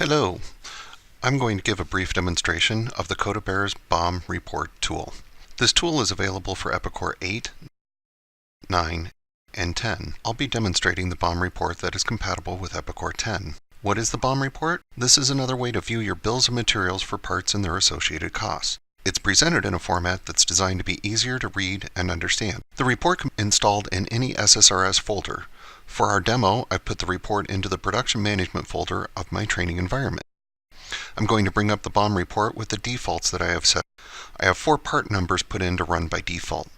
Hello, I'm going to give a brief demonstration of the CodaBear's BOM Report tool. This tool is available for Epicor 8, 9, and 10. I'll be demonstrating the BOM Report that is compatible with Epicor 10. What is the BOM Report? This is another way to view your bills of materials for parts and their associated costs. It's presented in a format that's designed to be easier to read and understand. The report can be installed in any SSRS folder. For our demo, I put the report into the production management folder of my training environment. I'm going to bring up the BOM report with the defaults that I have set. I have 4 part numbers put in to run by default.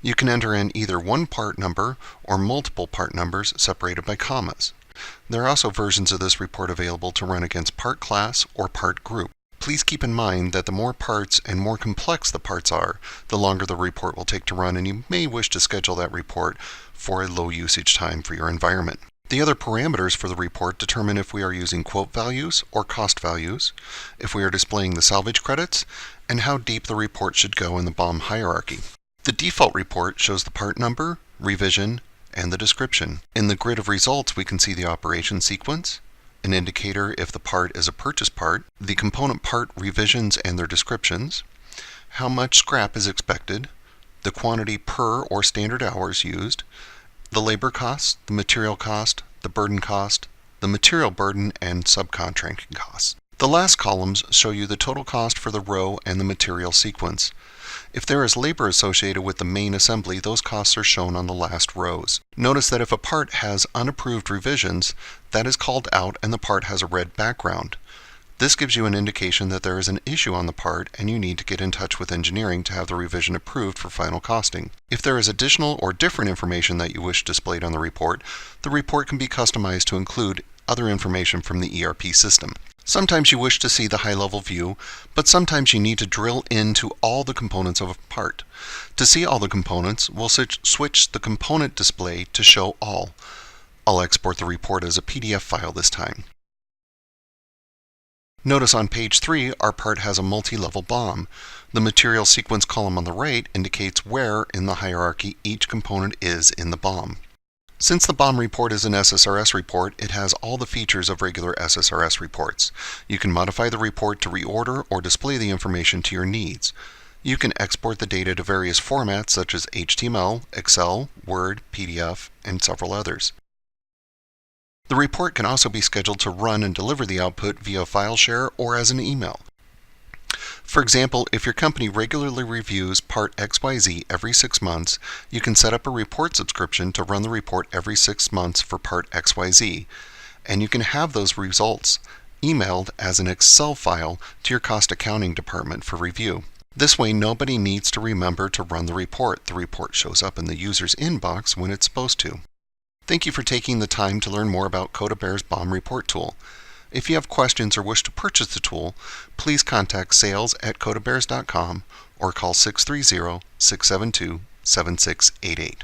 You can enter in either one part number or multiple part numbers separated by commas. There are also versions of this report available to run against part class or part group. Please keep in mind that the more parts and more complex the parts are, the longer the report will take to run, and you may wish to schedule that report for a low usage time for your environment. The other parameters for the report determine if we are using quote values or cost values, if we are displaying the salvage credits, and how deep the report should go in the BOM hierarchy. The default report shows the part number, revision, and the description. In the grid of results, we can see the operation sequence, an indicator if the part is a purchase part, the component part revisions and their descriptions, how much scrap is expected, the quantity per or standard hours used, the labor cost, the material cost, the burden cost, the material burden, and subcontracting costs. The last columns show you the total cost for the row and the material sequence. If there is labor associated with the main assembly, those costs are shown on the last rows. Notice that if a part has unapproved revisions, that is called out and the part has a red background. This gives you an indication that there is an issue on the part and you need to get in touch with engineering to have the revision approved for final costing. If there is additional or different information that you wish displayed on the report can be customized to include other information from the ERP system. Sometimes you wish to see the high-level view, but sometimes you need to drill into all the components of a part. To see all the components, we'll switch the component display to show all. I'll export the report as a PDF file this time. Notice on page 3, our part has a multi-level BOM. The material sequence column on the right indicates where in the hierarchy each component is in the BOM. Since the BOM report is an SSRS report, it has all the features of regular SSRS reports. You can modify the report to reorder or display the information to your needs. You can export the data to various formats such as HTML, Excel, Word, PDF, and several others. The report can also be scheduled to run and deliver the output via file share or as an email. For example, if your company regularly reviews part XYZ every 6 months, you can set up a report subscription to run the report every 6 months for part XYZ, and you can have those results emailed as an Excel file to your cost accounting department for review. This way, nobody needs to remember to run the report. The report shows up in the user's inbox when it's supposed to. Thank you for taking the time to learn more about CodaBear's BOM Report tool. If you have questions or wish to purchase the tool, please contact sales@codabears.com or call 630-672-7688.